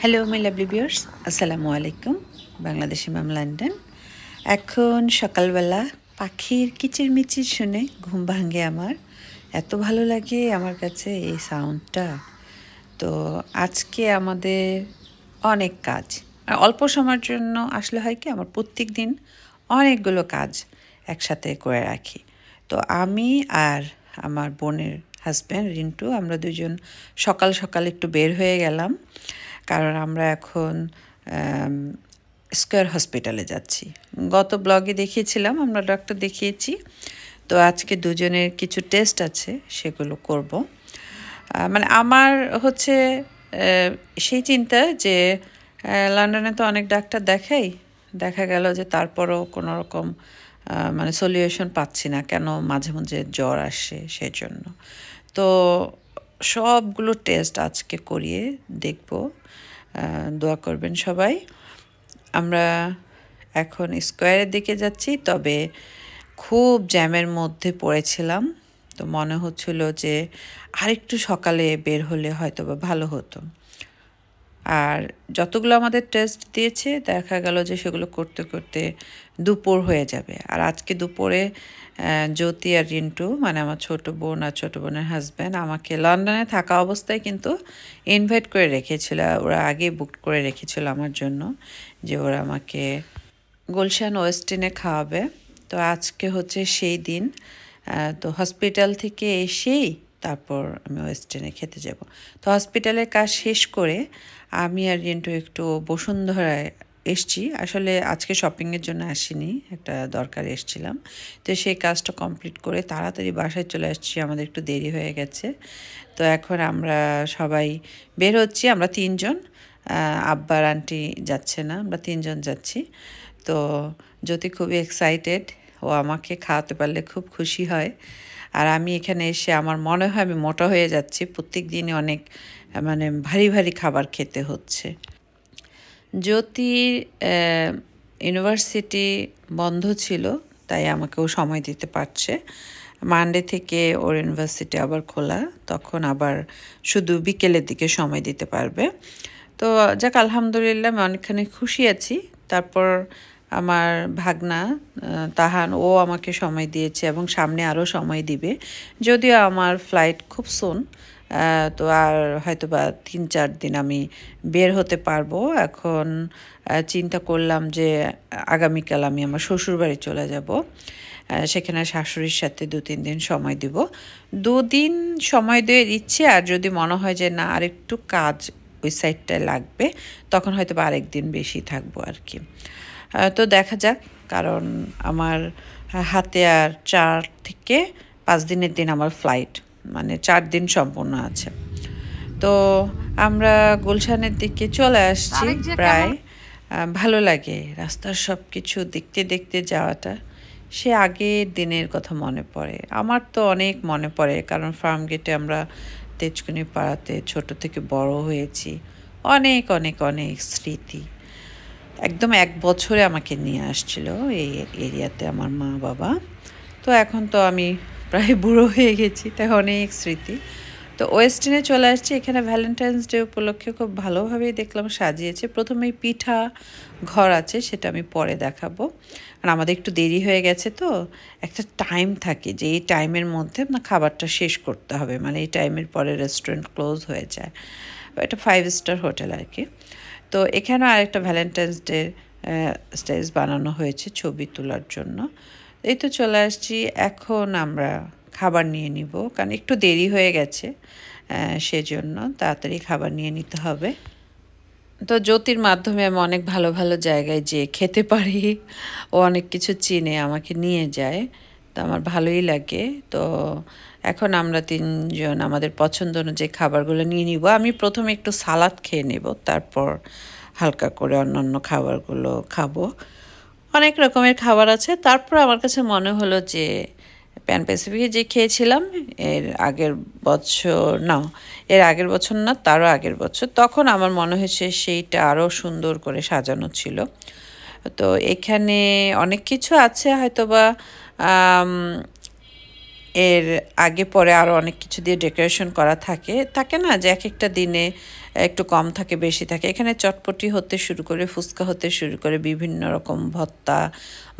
Hello my lovely viewers, আসসালামু আলাইকুম। Bangladeshi ma'am London. এখন সকালবেলা পাখির কিচিরমিচির শুনে ঘুম ভাঙে আমার। এত ভালো লাগে আমার কাছে এই সাউন্ডটা। তো আজকে আমাদের অনেক কাজ, আর অল্প সময়ের জন্য আসলে হয় কি, আমার প্রত্যেক দিন অনেকগুলো কাজ একসাথে করে রাখি। তো আমি আর আমার বোনের হাজব্যান্ড রিন্টু, আমরা দুজন সকাল সকাল একটু বের হয়ে গেলাম, কারণ আমরা এখন স্কয়ার হসপিটালে যাচ্ছি। গত ব্লগে দেখিয়েছিলাম, আমরা ডক্টর দেখিয়েছি। তো আজকে দুজনের কিছু টেস্ট আছে, সেগুলো করব। মানে আমার হচ্ছে সেই চিন্তা যে লন্ডনে তো অনেক ডাক্তার দেখাই, দেখা গেল যে তারপরও কোনো রকম মানে সলিউশন পাচ্ছি না, কেন মাঝে মাঝে জ্বর আসে সেজন্য। তো সবগুলো টেস্ট আজকে করিয়ে দেখব, দোয়া করবেন সবাই। আমরা এখন স্কয়ারের দিকে যাচ্ছি, তবে খুব জ্যামের মধ্যে পড়েছিলাম। তো মনে হচ্ছিল যে আরেকটু সকালে বের হলে হয়তো বা ভালো হতো। আর যতগুলো আমাদের টেস্ট দিয়েছে, দেখা গেল যে সেগুলো করতে করতে দুপুর হয়ে যাবে। আর আজকে দুপুরে জ্যোতি আর রিন্টু, মানে আমার ছোট বোন আর ছোট বোনের হাজব্যান্ড, আমাকে লন্ডনে থাকা অবস্থায় কিন্তু ইনভাইট করে রেখেছিল। ওরা আগে বুক করে রেখেছিল আমার জন্য, যে ওরা আমাকে গুলশান ওয়েস্টিনে খাওয়াবে। তো আজকে হচ্ছে সেই দিন। তো হসপিটাল থেকে এসেই তারপর আমি ওয়েস্টার্নে খেতে যাব। তো হসপিটালের কাজ শেষ করে আমি আর রিন্টু একটু বসুন্ধরায় এসছি। আসলে আজকে শপিংয়ের জন্য আসিনি, একটা দরকারে এসছিলাম। তো সেই কাজটা কমপ্লিট করে তাড়াতাড়ি বাসায় চলে আসছি, আমাদের একটু দেরি হয়ে গেছে। তো এখন আমরা সবাই বের হচ্ছি, আমরা তিনজন, আব্বার আন্টি যাচ্ছে না, আমরা তিনজন যাচ্ছি। তো জ্যোতি খুবই এক্সাইটেড, ও আমাকে খাওয়াতে পারলে খুব খুশি হয়। আর আমি এখানে এসে আমার মনে হয় আমি মোটা হয়ে যাচ্ছি, প্রত্যেক দিনই অনেক মানে ভারী ভারী খাবার খেতে হচ্ছে। জ্যোতির ইউনিভার্সিটি বন্ধ ছিল, তাই আমাকেও সময় দিতে পারছে। মানডে থেকে ওর ইউনিভার্সিটি আবার খোলা, তখন আবার শুধু বিকেলের দিকে সময় দিতে পারবে। তো যাক, আলহামদুলিল্লাহ, আমি অনেকখানি খুশি আছি। তারপর আমার ভাগনা তাহান, ও আমাকে সময় দিয়েছে এবং সামনে আরও সময় দিবে, যদিও আমার ফ্লাইট খুব সুন। তো আর হয়তো বা 3-4 দিন আমি বের হতে পারবো। এখন চিন্তা করলাম যে আগামীকাল আমি আমার শ্বশুরবাড়ি চলে যাব, সেখানে শাশুড়ির সাথে 2-3 দিন সময় দিব। 2 দিন সময় দিয়ে দিচ্ছে, আর যদি মনে হয় যে না আরেকটু কাজ ওই সাইডটায় লাগবে, তখন হয়তো বা আরেকদিন বেশি থাকবো আর কি। তো দেখা যাক, কারণ আমার হাতে আর 4 থেকে 5 দিনের দিন আমার ফ্লাইট, মানে 4 দিন সম্পূর্ণ আছে। তো আমরা গুলশানের দিকে চলে আসছি প্রায়। ভালো লাগে রাস্তার সব কিছু দেখতে দেখতে যাওয়াটা, সে আগের দিনের কথা মনে পড়ে। আমার তো অনেক মনে পড়ে, কারণ ফার্ম গেটে আমরা তেজকুনি পাড়াতে ছোট থেকে বড় হয়েছি। অনেক অনেক অনেক স্মৃতি। একদম 1 বছরে আমাকে নিয়ে আসছিল এই এরিয়াতে আমার মা বাবা। তো এখন তো আমি প্রায় বুড়ো হয়ে গেছি, তাই অনেক স্মৃতি। তো ওয়েস্টিনে চলে আসছি, এখানে ভ্যালেন্টাইন্স ডে উপলক্ষে খুব ভালোভাবেই দেখলাম সাজিয়েছে। প্রথমেই পিঠা ঘর আছে, সেটা আমি পরে দেখাবো, আর আমাদের একটু দেরি হয়ে গেছে। তো একটা টাইম থাকে যে এই টাইমের মধ্যে আপনার খাবারটা শেষ করতে হবে, মানে এই টাইমের পরে রেস্টুরেন্ট ক্লোজ হয়ে যায়। এটা 5 স্টার হোটেল আর কি। তো এখানেও আরেকটা ভ্যালেন্টাইন্স ডে স্টেজ বানানো হয়েছে ছবি তোলার জন্য। এই তো চলে আসছি, এখন আমরা খাবার নিয়ে নিব, কারণ একটু দেরি হয়ে গেছে, সেজন্য তাড়াতাড়ি খাবার নিয়ে নিতে হবে। তো জ্যোতির মাধ্যমে আমি অনেক ভালো ভালো জায়গায় যেয়ে খেতে পারি, ও অনেক কিছু চিনে আমাকে নিয়ে যায়, তো আমার ভালোই লাগে। তো এখন আমরা তিনজন আমাদের পছন্দ অনুযায়ী খাবারগুলো নিয়ে নিব। আমি প্রথমে একটু সালাদ খেয়ে নেব, তারপর হালকা করে অন্যান্য খাবারগুলো খাবো। অনেক রকমের খাবার আছে। তারপর আমার কাছে মনে হলো যে প্যান প্যাসিফিকে যে খেয়েছিলাম এর আগের বছর, না এর আগের বছর না, তারও আগের বছর, তখন আমার মনে হয়েছে সেইটা আরও সুন্দর করে সাজানো ছিল। তো এখানে অনেক কিছু আছে, হয়তোবা এর আগে পরে আরও অনেক কিছু দিয়ে ডেকোরেশন করা থাকে থাকে না যে এক একটা দিনে একটু কম থাকে বেশি থাকে। এখানে চটপটি হতে শুরু করে ফুচকা হতে শুরু করে বিভিন্ন রকম ভর্তা,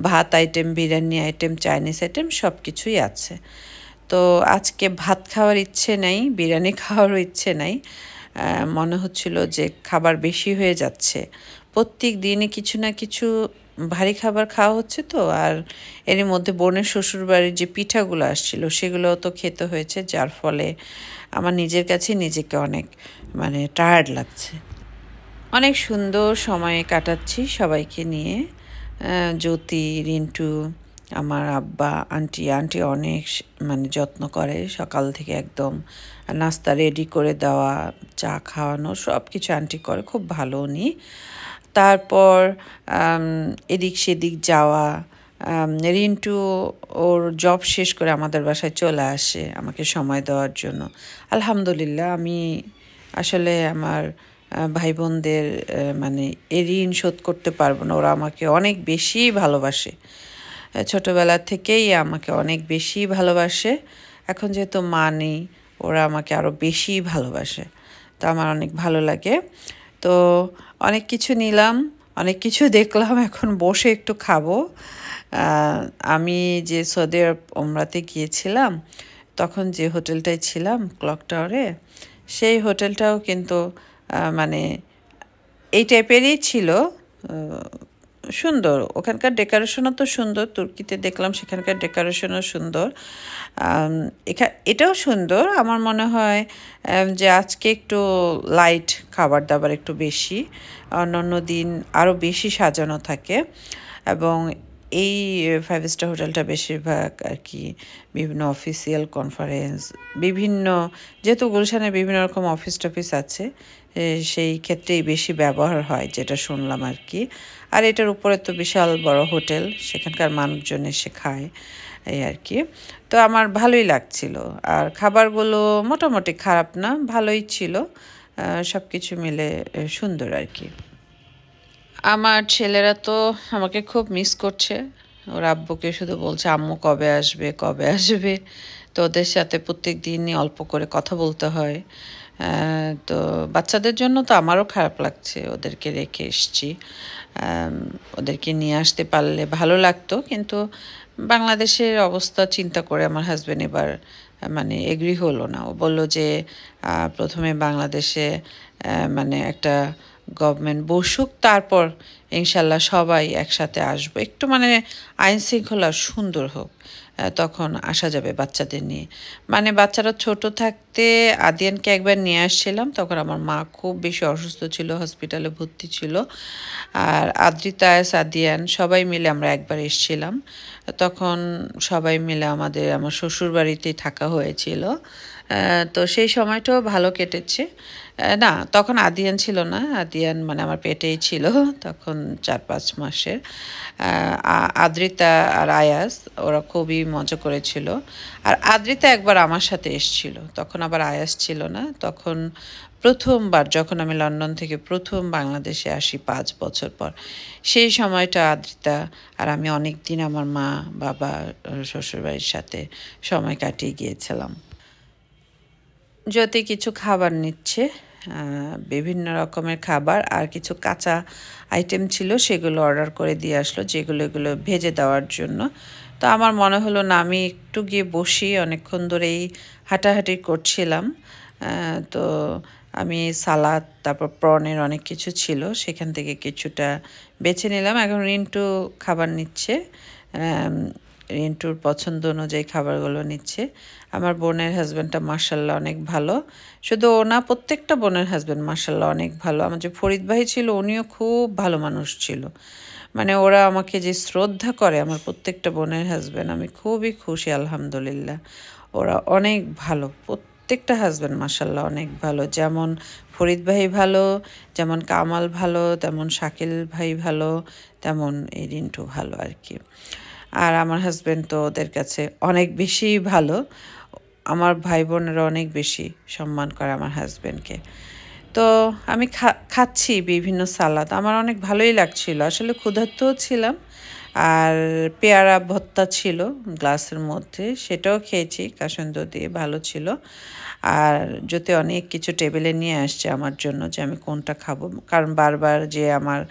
ভাত item, biryani item, Chinese item সব কিছুই আছে। তো আজকে ভাত খাওয়ার ইচ্ছে নাই, বিরিয়ানি খাওয়ারও ইচ্ছে নাই। মনে হচ্ছিল যে খাবার বেশি হয়ে যাচ্ছে। প্রত্যেক দিনই কিছু না কিছু ভারী খাবার খাওয়া হচ্ছে তো। আর এরই মধ্যে বোনের শ্বশুরবাড়ির যে পিঠাগুলো আসছিল সেগুলোও তো খেতে হয়েছে, যার ফলে আমার নিজের কাছে নিজেকে অনেক টায়ার্ড লাগছে। অনেক সুন্দর সময় কাটাচ্ছি সবাইকে নিয়ে। জ্যোতি, রিন্টু, আমার আব্বা, আন্টি অনেক যত্ন করে সকাল থেকে একদম নাস্তা রেডি করে দেওয়া, চা খাওয়ানো সব কিছু আন্টি করে, খুব ভালো উনি। তারপর এদিক সেদিক যাওয়া, রিন্টু ওর জব শেষ করে আমাদের বাসায় চলে আসে আমাকে সময় দেওয়ার জন্য। আলহামদুলিল্লাহ, আমি আসলে আমার ভাই বোনদের এই ঋণ শোধ করতে পারবো না। ওরা আমাকে অনেক বেশি ভালোবাসে, ছোটোবেলা থেকেই আমাকে অনেক বেশি ভালোবাসে। এখন যেহেতু মা নেই, ওরা আমাকে আরও বেশি ভালোবাসে, তো আমার অনেক ভালো লাগে। তো অনেক কিছু নিলাম, অনেক কিছু দেখলাম, এখন বসে একটু খাবো। আমি যে সৌদি আরব ওমরাতে গিয়েছিলাম তখন যে হোটেলটায় ছিলাম ক্লক টাওয়ারে, সেই হোটেলটাও কিন্তু মানে এই টাইপেরই ছিল, সুন্দর। ওখানকার ডেকোরেশনও তো সুন্দর, তুর্কিতে দেখলাম সেখানকার ডেকোরেশনও সুন্দর। এটাও সুন্দর। আমার মনে হয় যে আজকে একটু লাইট খাবার দাবার একটু বেশি, অন্যান্য দিন আরও বেশি সাজানো থাকে। এবং এই 5 স্টার হোটেলটা বেশিরভাগ আর কি বিভিন্ন অফিসিয়াল কনফারেন্স, বিভিন্ন, যেহেতু গুলশানে বিভিন্ন রকম অফিস টফিস আছে, সেই ক্ষেত্রেই বেশি ব্যবহার হয় যেটা শুনলাম আর কি। আর এটার উপরে তো বিশাল বড় হোটেল, সেখানকার মানুষজন এসে খায় এই আর কি। তো আমার ভালোই লাগছিল, আর খাবারগুলো মোটামুটি খারাপ না, ভালোই ছিল, সব কিছু মিলে সুন্দর আর কি। আমার ছেলেরা তো আমাকে খুব মিস করছে, ওর আব্বুকে শুধু বলছে আম্মু কবে আসবে কবে আসবে। তো ওদের সাথে প্রত্যেক দিনই অল্প করে কথা বলতে হয়। তো বাচ্চাদের জন্য তো আমারও খারাপ লাগছে, ওদেরকে রেখে এসছি। ওদেরকে নিয়ে আসতে পারলে ভালো লাগতো, কিন্তু বাংলাদেশের অবস্থা চিন্তা করে আমার হাজব্যান্ড এবার এগ্রি হলো না। ও বলল যে প্রথমে বাংলাদেশে একটা গভর্নমেন্ট বসুক, তারপর ইনশাল্লাহ সবাই একসাথে আসবো, একটু আইন শৃঙ্খলা সুন্দর হোক, তখন আসা যাবে বাচ্চাদের নিয়ে। বাচ্চারা ছোট থাকতে আদিয়ানকে একবার নিয়ে আসছিলাম, তখন আমার মা খুব বেশি অসুস্থ ছিল, হসপিটালে ভর্তি ছিল। আর আদ্রিতা, আদিয়ান সবাই মিলে আমরা একবার এসেছিলাম, তখন সবাই মিলে আমার শ্বশুর বাড়িতেই থাকা হয়েছিল। তো সেই সময়টাও ভালো কেটেছে। না, তখন আদিয়ান ছিল না, আদিয়ান আমার পেটেই ছিল তখন 4-5 মাসের। আদ্রিতা আর আয়াস ওরা খুবই মজা করেছিল। আর আদ্রিতা একবার আমার সাথে এসেছিল, তখন আবার আয়াস ছিল না। তখন প্রথমবার যখন আমি লন্ডন থেকে প্রথম বাংলাদেশে আসি 5 বছর পর, সেই সময়টা আদ্রিতা আর আমি অনেক দিন আমার মা বাবা শ্বশুরবাড়ির সাথে সময় কাটিয়ে গিয়েছিলাম। যদি কিছু খাবার নিচ্ছে, বিভিন্ন রকমের খাবার আর কিছু কাঁচা আইটেম ছিল, সেগুলো অর্ডার করে দিয়ে আসলো, এগুলো ভেজে দেওয়ার জন্য। তো আমার মনে হলো না, আমি একটু গিয়ে বসি, অনেকক্ষণ ধরেই হাঁটাহাঁটি করছিলাম। তো আমি সালাদ, তারপর প্রনের অনেক কিছু ছিল, সেখান থেকে কিছুটা বেছে নিলাম। এখন রিন্টু খাবার নিচ্ছে, রিন্টুর পছন্দ অনুযায়ী খাবারগুলো নিচ্ছে। আমার বোনের হাজব্যান্ডটা মার্শাল্লাহ অনেক ভালো, শুধু ও না, প্রত্যেকটা বোনের হাজব্যান্ড মার্শাল্লাহ অনেক ভালো। আমার যে ফরিদ ভাই ছিল, উনিও খুব ভালো মানুষ ছিল। ওরা আমাকে যে শ্রদ্ধা করে আমার প্রত্যেকটা বোনের হাজব্যান্ড, আমি খুবই খুশি আলহামদুলিল্লাহ। ওরা অনেক ভালো, প্রত্যেকটা হাজব্যান্ড মার্শাল্লাহ অনেক ভালো। যেমন ফরিদ ভাই ভালো, যেমন কামাল ভালো, তেমন শাকিল ভাই ভালো, তেমন এই রিন্টু ভালো আর কি। আর আমার হাজব্যান্ড তো ওদের কাছে অনেক বেশি ভালো, আমার ভাই বোনেরা অনেক বেশি সম্মান করে আমার হাজব্যান্ডকে। তো আমি খাচ্ছি বিভিন্ন সালাদ, আমার অনেক ভালোই লাগছিল, আসলে ক্ষুধার্তও ছিলাম। আর পেয়ারা ভর্তা ছিল গ্লাসের মধ্যে, সেটাও খেয়েছি কাসুন্দ দিয়ে, ভালো ছিল। আর যদি অনেক কিছু টেবিলে নিয়ে আসছে আমার জন্য যে আমি কোনটা খাবো, কারণ বারবার যে আমার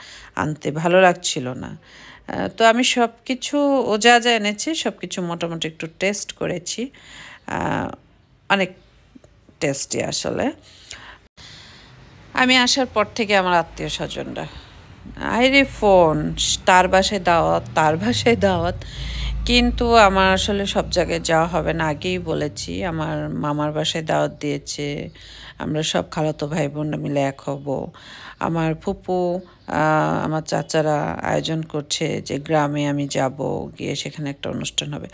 আনতে ভালো লাগছিল না। তো আমি সব কিছু, ও যা যা এনেছে সব কিছু মোটামুটি একটু টেস্ট করেছি। অনেক টেস্টি আসলে। আমি আসার পর থেকে আমার আত্মীয় স্বজনরা আরে ফোন, তার বাসায় দাওয়াত, তার বাসায় দাওয়াত, কিন্তু আমার আসলে সব জায়গায় যাওয়া হবে না। আগেই বলেছি, আমার মামার বাসায় দাওয়াত দিয়েছে, আমরা সব খালাতো ভাই বোনরা মিলে এক হব। আমার ফুপু, আমার চাচারা আয়োজন করছে যে গ্রামে আমি যাব, গিয়ে সেখানে একটা অনুষ্ঠান হবে,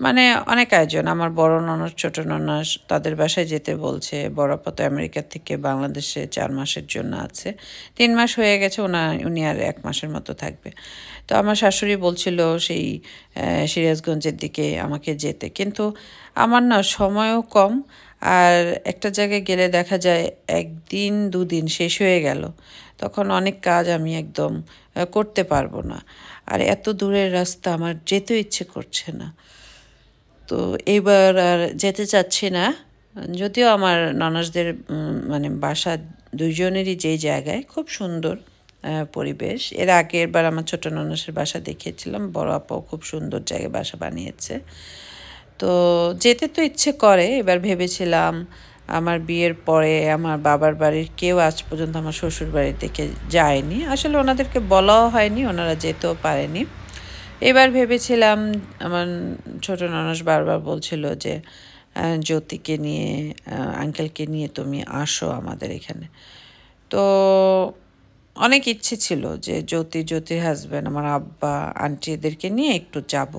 মানে অনেক আয়োজন। আমার বড় ননদ, ছোট ননদ তাদের বাসায় যেতে বলছে। বড় আপা তো আমেরিকা থেকে বাংলাদেশে 4 মাসের জন্য আছে, 3 মাস হয়ে গেছে, উনি আর 1 মাসের মতো থাকবে। তো আমার শাশুড়ি বলছিল সেই সিরাজগঞ্জের দিকে আমাকে যেতে, কিন্তু আমার না সময়ও কম। আর একটা জায়গায় গেলে দেখা যায় 1 দিন 2 দিন শেষ হয়ে গেল, তখন অনেক কাজ আমি একদম করতে পারবো না। আর এত দূরের রাস্তা আমার যেতে ইচ্ছে করছে না, তো এবার আর যেতে চাচ্ছি না। যদিও আমার ননসদের মানে বাসা দুইজনেরই যেই জায়গায়, খুব সুন্দর পরিবেশ। এর আগের বার আমার ছোট ননসের বাসা দেখিয়েছিলাম, বড় আপাও খুব সুন্দর জায়গায় বাসা বানিয়েছে। তো যেতে তো ইচ্ছে করে। এবার ভেবেছিলাম আমার বিয়ের পরে আমার বাবার বাড়ির কেউ আজ পর্যন্ত আমার শ্বশুর বাড়ির দিকে যায়নি, আসলে ওনাদেরকে বলাও হয়নি, ওনারা যেতেও পারেনি। এবার ভেবেছিলাম, আমার ছোট ননস বারবার বলছিল যে জ্যোতিকে নিয়ে, আঙ্কেলকে নিয়ে তুমি আসো আমাদের এখানে। তো অনেক ইচ্ছে ছিল যে জ্যোতির হাজব্যান্ড, আমার আব্বা, আন্টি এদেরকে নিয়ে একটু যাব,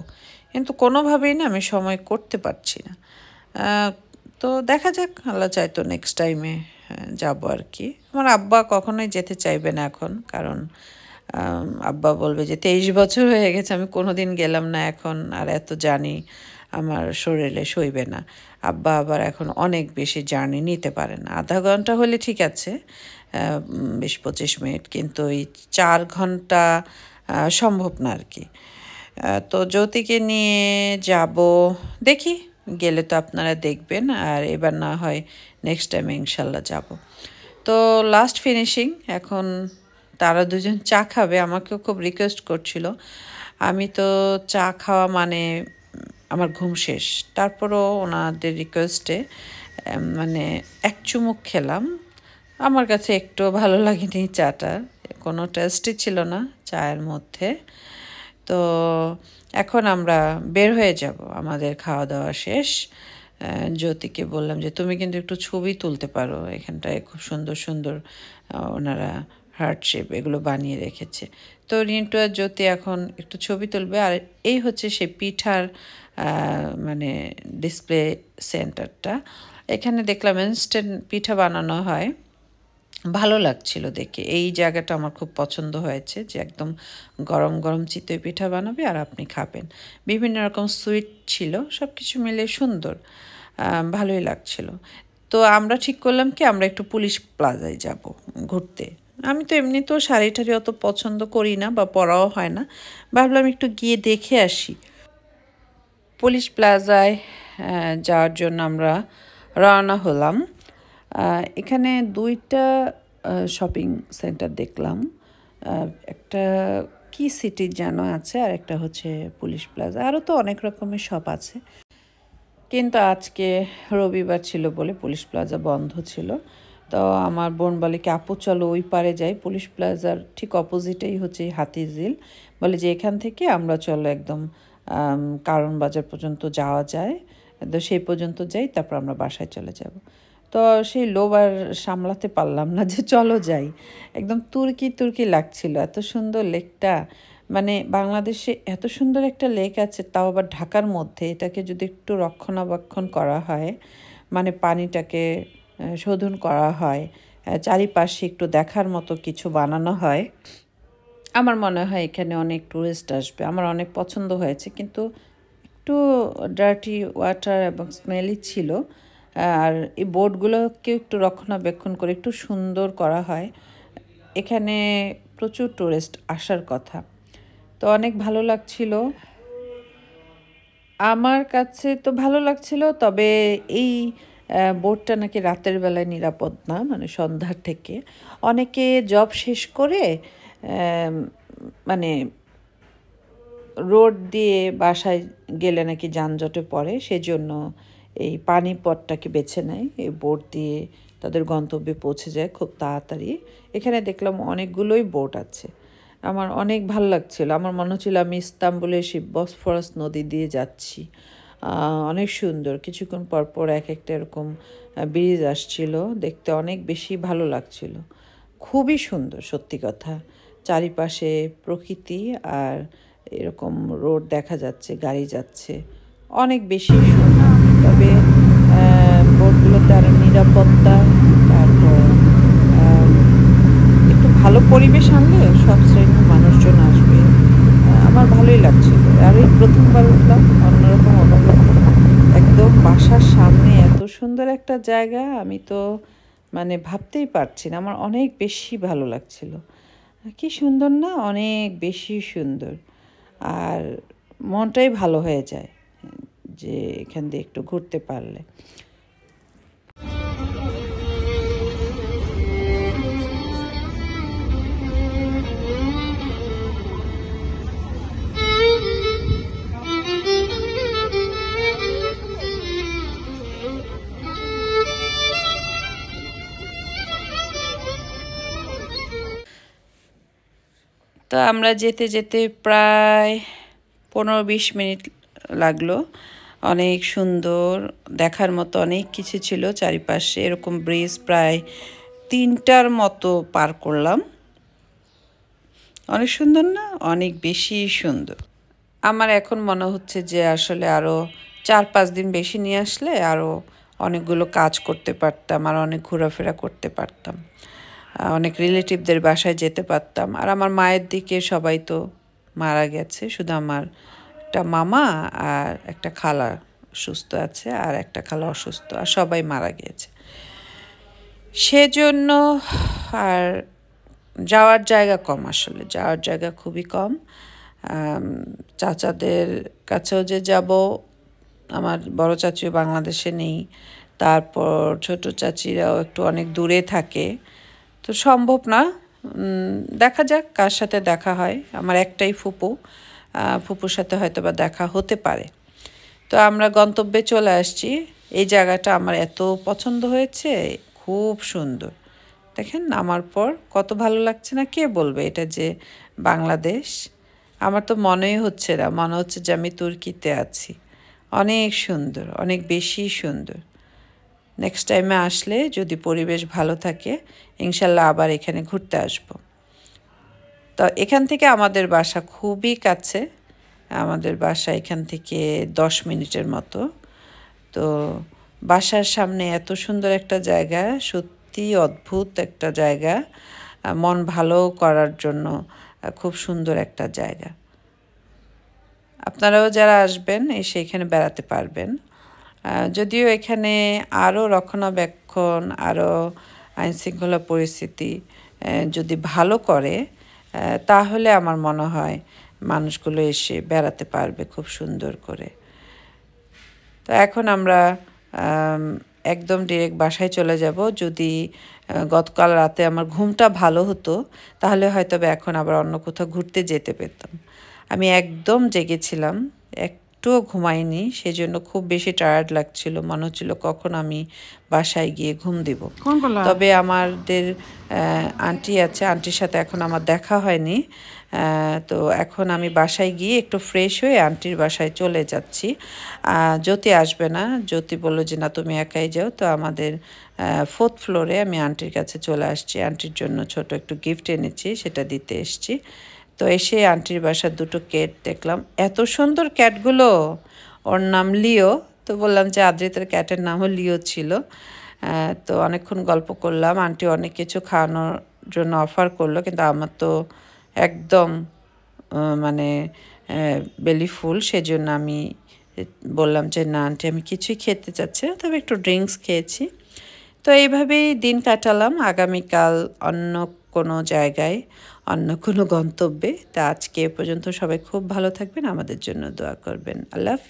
কিন্তু কোনোভাবেই না আমি সময় করতে পারছি না। তো দেখা যাক, আল্লাহ চাইতো নেক্সট টাইমে যাব আর কি। আমার আব্বা কখনোই যেতে চাইবে না এখন, কারণ আব্বা বলবে যে 23 বছর হয়ে গেছে আমি কোনো দিন গেলাম না, এখন আর এত জানি আমার শরীরে সইবে না। আব্বা আবার এখন অনেক বেশি জার্নি নিতে পারে না। আধা ঘন্টা হলে ঠিক আছে, 20-25 মিনিট, কিন্তু এই 4 ঘন্টা সম্ভব না আর কি। তো জ্যোতিকে নিয়ে যাব, দেখি, গেলে তো আপনারা দেখবেন, আর এবার না হয় নেক্সট টাইমে ইনশাল্লাহ যাব। তো লাস্ট ফিনিশিং, এখন তারা দুজন চা খাবে, আমাকেও খুব রিকোয়েস্ট করছিল। আমি তো চা খাওয়া মানে আমার ঘুম শেষ, তারপরও ওনাদের রিকোয়েস্টে মানে এক চুমুক খেলাম। আমার কাছে একটু ভালো লাগেনি চাটা, কোনো টেস্টই ছিল না চায়ের মধ্যে। তো এখন আমরা বের হয়ে যাব, আমাদের খাওয়া দাওয়া শেষ। জ্যোতিকে বললাম যে তুমি কিন্তু একটু ছবি তুলতে পারো, এখানটায় খুব সুন্দর সুন্দর ওনারা হার্ট শেপ এগুলো বানিয়ে রেখেছে। তো রিন্টু আর জ্যোতি এখন একটু ছবি তুলবে। আর এই হচ্ছে সেই পিঠার মানে ডিসপ্লে সেন্টারটা। এখানে দেখলাম ইনস্ট্যান্ট পিঠা বানানো হয়, ভালো লাগছিল দেখে। এই জায়গাটা আমার খুব পছন্দ হয়েছে, যে একদম গরম গরম চিতই পিঠা বানাবে আর আপনি খাবেন। বিভিন্ন রকম সুইট ছিল, সব কিছু মিলে সুন্দর, ভালোই লাগছিল। তো আমরা ঠিক করলাম কি, আমরা একটু পুলিশ প্লাজায় যাব ঘুরতে। আমি তো এমনিতেও শাড়ি টাড়ি অত পছন্দ করি না, বা পরাও হয় না, ভাবলাম একটু গিয়ে দেখে আসি। পুলিশ প্লাজায় যাওয়ার জন্য আমরা রওনা হলাম। এখানে 2টা শপিং সেন্টার দেখলাম, একটা কি সিটি যেন আছে, আর একটা হচ্ছে পুলিশ প্লাজা, আরও তো অনেক রকমের শপ আছে, কিন্তু আজকে রবিবার ছিল বলে পুলিশ প্লাজা বন্ধ ছিল। তো আমার বোন বলে কি, আপু চলো ওই পারে যাই, পুলিশ প্লাজার ঠিক অপোজিটেই হচ্ছে হাতিঝিল, বলে যে এখান থেকে আমরা চলো একদম কারণ বাজার পর্যন্ত যাওয়া যায়, তো সেই পর্যন্ত যাই, তারপর আমরা বাসায় চলে যাব। তো সেই লোভ আর সামলাতে পারলাম না যে চলো যাই। একদম তুর্কি তুর্কি লাগছিল, এত সুন্দর লেকটা, মানে বাংলাদেশে এত সুন্দর একটা লেক আছে, তাও আবার ঢাকার মধ্যে, এটাকে যদি একটু রক্ষণাবেক্ষণ করা হয়, মানে পানিটাকে শোধন করা হয়, চারিপাশে একটু দেখার মতো কিছু বানানো হয়, আমার মনে হয় এখানে অনেক টুরিস্ট আসবে। আমার অনেক পছন্দ হয়েছে, কিন্তু একটু ডার্টি ওয়াটার এবং স্মেলি ছিল। আর এই বোটগুলোকেও একটু রক্ষণাবেক্ষণ করে একটু সুন্দর করা হয়। এখানে প্রচুর টুরিস্ট আসার কথা। তো অনেক ভালো লাগছিল। আমার কাছে তো ভালো লাগছিল, তবে এই বোটটা নাকি রাতের বেলায় নিরাপদ না, মানে সন্ধ্যার থেকে অনেকে জব শেষ করে আম, মানে রোড দিয়ে বাসায় গেলে নাকি যানজটে পড়ে, সেজন্য এই পানিপথটাকে বেছে নেয়, এই বোট দিয়ে তাদের গন্তব্যে পৌঁছে যায় খুব তাড়াতাড়ি। এখানে দেখলাম অনেকগুলোই বোট আছে, আমার অনেক ভাল লাগছিল। আমার মনে হচ্ছিল আমি ইস্তাম্বুলের সেই বসফরাস নদী দিয়ে যাচ্ছি। অনেক সুন্দর, কিছুক্ষণ পর পর এক একটা এরকম ব্রিজ আসছিল, দেখতে অনেক বেশি ভালো লাগছিল। খুবই সুন্দর সত্যি কথা, চারিপাশে প্রকৃতি আর এরকম রোড দেখা যাচ্ছে, গাড়ি যাচ্ছে, অনেক বেশি সুন্দর। তবে বোটগুলোতে আরও নিরাপত্তা, তারপর একটু ভালো পরিবেশ আনলে সব শ্রেণীর মানুষজন আসবে। আমার ভালোই লাগছিল। আর এই প্রথমবার উঠলাম, অন্যরকম অনুভূতি। একদম বাসার সামনে এত সুন্দর একটা জায়গা, আমি তো মানে ভাবতেই পারছি না, আমার অনেক বেশি ভালো লাগছিল। কি সুন্দর না, অনেক বেশি সুন্দর। আর মনটাই ভালো হয়ে যায় যে এখান দিয়ে একটু ঘুরতে পারলে। তো আমরা যেতে যেতে প্রায় 15-20 মিনিট লাগলো। অনেক সুন্দর, দেখার মতো অনেক কিছু ছিল চারিপাশে, এরকম ব্রিজ প্রায় 3টার মতো পার করলাম। অনেক সুন্দর না, অনেক বেশি সুন্দর। আমার এখন মনে হচ্ছে যে আসলে আরও 4-5 দিন বেশি নিয়ে আসলে আরও অনেকগুলো কাজ করতে পারতাম, আর অনেক ঘোরাফেরা করতে পারতাম, অনেক রিলেটিভদের বাসায় যেতে পারতাম। আর আমার মায়ের দিকে সবাই তো মারা গেছে, শুধু আমার একটা মামা আর একটা খালা সুস্থ আছে, আর একটা খালা অসুস্থ, আর সবাই মারা গিয়েছে। সেজন্য আর যাওয়ার জায়গা কম, আসলে যাওয়ার জায়গা খুবই কম। চাচাদের কাছেও যে যাব, আমার বড় চাচিও বাংলাদেশে নেই, তারপর ছোট চাচিরাও একটু অনেক দূরে থাকে, তো সম্ভব না। দেখা যাক কার সাথে দেখা হয়। আমার একটাই ফুপু, ফুপুর সাথে হয়তো বা দেখা হতে পারে। তো আমরা গন্তব্যে চলে আসছি। এই জায়গাটা আমার এত পছন্দ হয়েছে, খুব সুন্দর। দেখেন নামার পর কত ভালো লাগছে না, কে বলবে এটা যে বাংলাদেশ? আমার তো মনেই হচ্ছে না, মনে হচ্ছে যে আমি তুর্কিতে আছি। অনেক সুন্দর, অনেক বেশি সুন্দর। নেক্সট টাইমে আসলে যদি পরিবেশ ভালো থাকে, ইনশাল্লাহ আবার এখানে ঘুরতে আসব। তো এখান থেকে আমাদের বাসা খুবই কাছে, আমাদের বাসা এখান থেকে 10 মিনিটের মতো। তো বাসার সামনে এত সুন্দর একটা জায়গা, সত্যি অদ্ভুত একটা জায়গা, মন ভালো করার জন্য খুব সুন্দর একটা জায়গা। আপনারাও যারা আসবেন এসে এখানে বেড়াতে পারবেন। যদিও এখানে আরও রক্ষণাবেক্ষণ, আরও আইনশৃঙ্খলা পরিস্থিতি যদি ভালো করে, তাহলে আমার মনে হয় মানুষগুলো এসে বেড়াতে পারবে খুব সুন্দর করে। তো এখন আমরা একদম ডিরেক্ট বাসায় চলে যাব। যদি গতকাল রাতে আমার ঘুমটা ভালো হতো, তাহলে হয়তো এখন আবার অন্য কোথাও ঘুরতে যেতে পেতাম। আমি একদম জেগেছিলাম, একটুও ঘুমাইনি, সেজন্য খুব বেশি টায়ার্ড লাগছিল, মনে হচ্ছিল কখন আমি বাসায় গিয়ে ঘুম দিব। তবে আমাদের আন্টি আছে, আন্টির সাথে এখন আমার দেখা হয়নি। তো এখন আমি বাসায় গিয়ে একটু ফ্রেশ হয়ে আন্টির বাসায় চলে যাচ্ছি। জ্যোতি আসবে না, জ্যোতি বললো যে না তুমি একাই যাও। তো আমাদের 4th ফ্লোরে আমি আন্টির কাছে চলে আসছি, আন্টির জন্য ছোট একটু গিফট এনেছি, সেটা দিতে এসছি। তো এসে আন্টির বাসার 2টো ক্যাট দেখলাম, এত সুন্দর ক্যাটগুলো। ওর নাম লিও, তো বললাম যে আদ্রিতার ক্যাটের নামও লিও ছিল। তো অনেকক্ষণ গল্প করলাম, আন্টি অনেক কিছু খাওয়ানোর জন্য অফার করলো, কিন্তু আমার তো একদম মানে বেলি ফুল, সেজন্য আমি বললাম যে না আন্টি আমি কিছুই খেতে চাচ্ছি না, তবে একটু ড্রিঙ্কস খেয়েছি। তো এইভাবেই দিন কাটালাম। আগামীকাল অন্য কোনো জায়গায়, অন্য কোনো গন্তব্যে। তা আজকে এ পর্যন্ত সবাই খুব ভালো থাকবেন, আমাদের জন্য দোয়া করবেন। আল্লাহ হাফেজ।